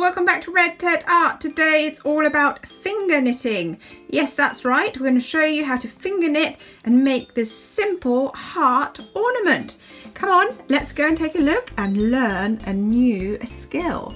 welcome back to Red Ted Art. Today it's all about finger knitting. Yes, that's right. We're going to show you how to finger knit and make this simple heart ornament. Come on, let's go and take a look and learn a new skill.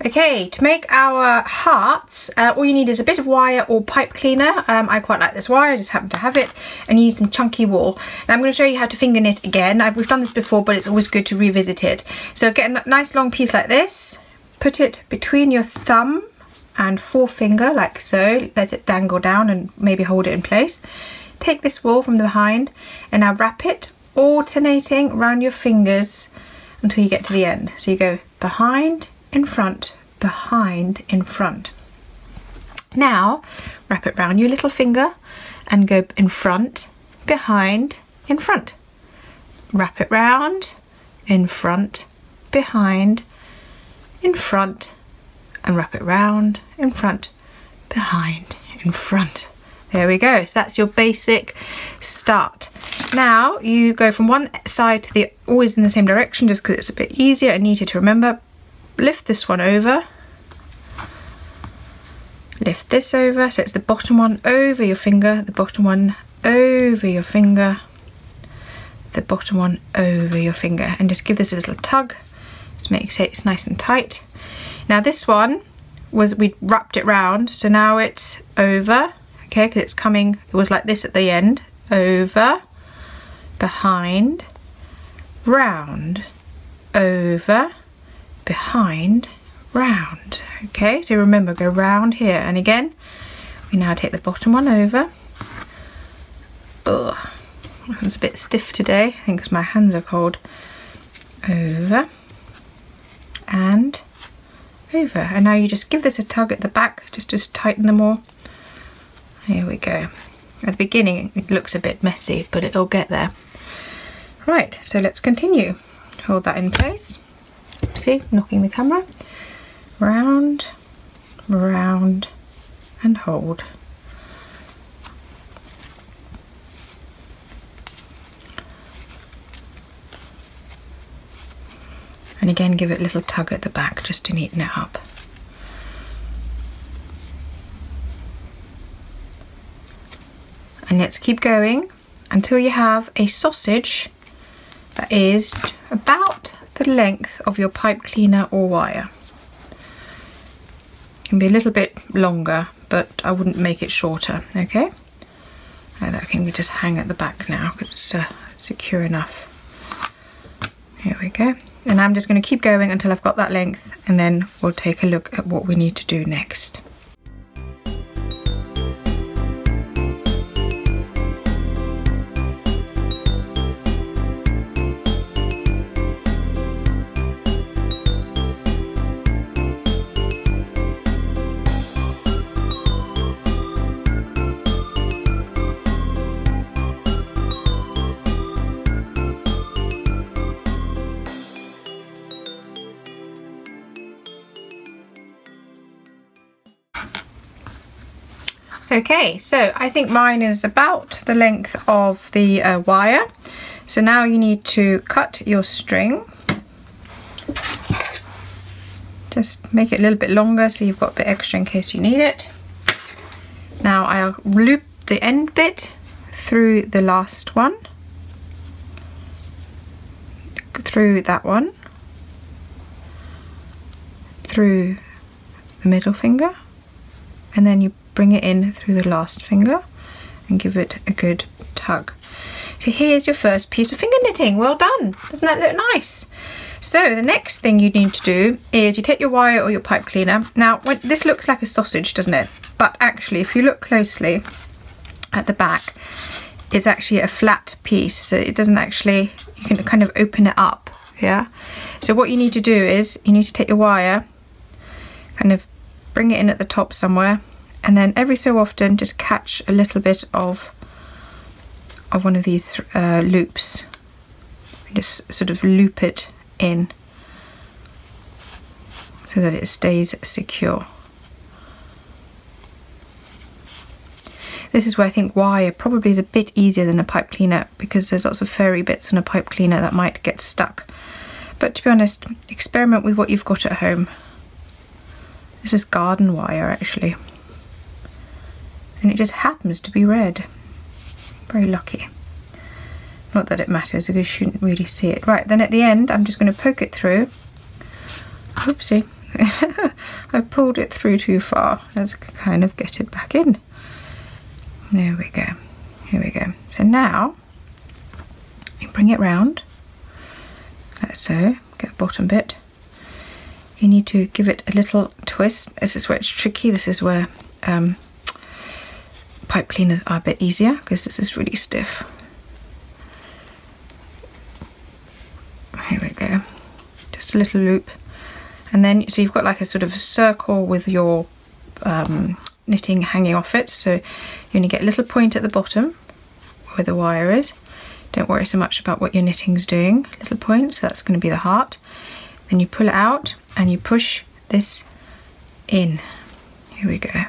Okay, to make our hearts, all you need is a bit of wire or pipe cleaner. I quite like this wire, I just happen to have it, and you need some chunky wool. Now I'm going to show you how to finger knit again. We've done this before, but it's always good to revisit it. So get a nice long piece like this, put it between your thumb and forefinger like so, let it dangle down and maybe hold it in place. Take this wool from behind and now wrap it, alternating around your fingers until you get to the end. So you go behind, in front, behind, in front. Now wrap it round your little finger and go in front, behind, in front. Wrap it round, in front, behind, in front, and wrap it round, in front, behind, in front. There we go. So that's your basic start. Now you go from one side to the, always in the same direction, just because it's a bit easier and neater to remember. Lift this one over, lift this over, so it's the bottom one over your finger, the bottom one over your finger, the bottom one over your finger, and just give this a little tug, just make sure it's nice and tight. Now this one was, we wrapped it round, so now it's over, okay, because it's coming, it was like this at the end, over, behind, round, over, behind, round. Okay, so remember, go round here, and again we now take the bottom one over. Ugh, my hand's a bit stiff today, I think because my hands are cold. Over and over, and now you just give this a tug at the back, just tighten them all. Here we go. At the beginning it looks a bit messy, but it'll get there. Right, so let's continue. Hold that in place. See, knocking the camera. Round, round, and hold. And again, give it a little tug at the back just to neaten it up. And let's keep going until you have a sausage that is about the length of your pipe cleaner or wire. It can be a little bit longer, but I wouldn't make it shorter, okay? That can just hang at the back now because it's secure enough. Here we go. And I'm just going to keep going until I've got that length, and then we'll take a look at what we need to do next. Okay, so I think mine is about the length of the wire. So now you need to cut your string. Just make it a little bit longer so you've got a bit extra in case you need it. Now I'll loop the end bit through the last one, through that one, through the middle finger, and then you bring it in through the last finger and give it a good tug. So here's your first piece of finger knitting. Well done. Doesn't that look nice? So the next thing you need to do is you take your wire or your pipe cleaner. Now this looks like a sausage, doesn't it? But actually if you look closely at the back, it's actually a flat piece. So it doesn't actually, you can kind of open it up, yeah? So what you need to do is you need to take your wire, kind of bring it in at the top somewhere, and then every so often just catch a little bit of one of these loops. Just sort of loop it in so that it stays secure. This is where I think wire probably is a bit easier than a pipe cleaner, because there's lots of furry bits on a pipe cleaner that might get stuck. But to be honest, experiment with what you've got at home. This is garden wire actually, and it just happens to be red. Very lucky. Not that it matters because you shouldn't really see it. Right, then at the end I'm just going to poke it through. Oopsie. I pulled it through too far. Let's kind of get it back in. There we go. Here we go. So now you bring it round like so. Get the bottom bit. You need to give it a little twist. This is where it's tricky. This is where pipe cleaners are a bit easier because this is really stiff. Here we go. Just a little loop. And then, so you've got like a sort of a circle with your knitting hanging off it. So you only get a little point at the bottom where the wire is. Don't worry so much about what your knitting's doing. Little point, so that's going to be the heart. Then you pull it out and you push this in. Here we go.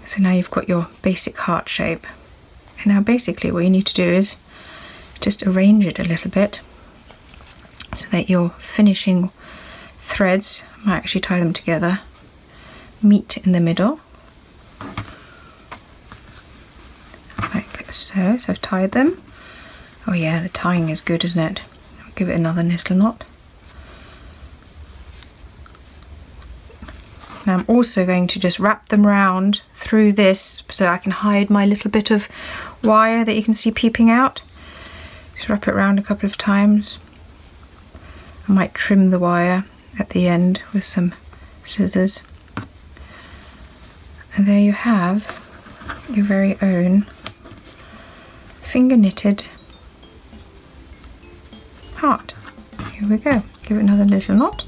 So now you've got your basic heart shape. And now basically what you need to do is just arrange it a little bit so that your finishing threads, I might actually tie them together, meet in the middle. Like so. So I've tied them. Oh yeah, the tying is good, isn't it? I'll give it another little knot. Now I'm also going to just wrap them round through this so I can hide my little bit of wire that you can see peeping out. Just wrap it around a couple of times. I might trim the wire at the end with some scissors. And there you have your very own finger knitted heart. Here we go. Give it another little knot.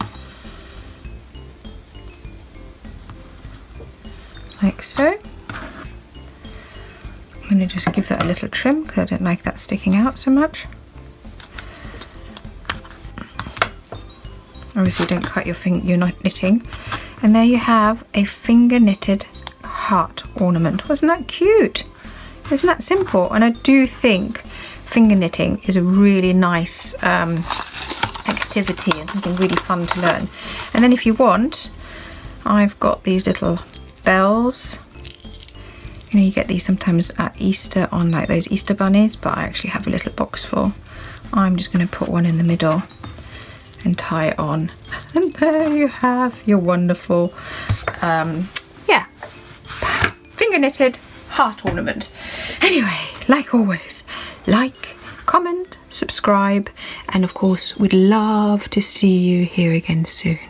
Like so. I'm going to just give that a little trim because I don't like that sticking out so much. Obviously don't cut your finger, you're not knitting. And there you have a finger knitted heart ornament. Wasn't that cute? Isn't that simple? And I do think finger knitting is a really nice activity and something really fun to learn. And then if you want, I've got these little bells. You know, you get these sometimes at Easter on like those Easter bunnies, but I actually have a little box full. I'm just going to put one in the middle and tie it on, and there you have your wonderful yeah, finger knitted heart ornament. Anyway, like always, like, comment, subscribe, and of course we'd love to see you here again soon.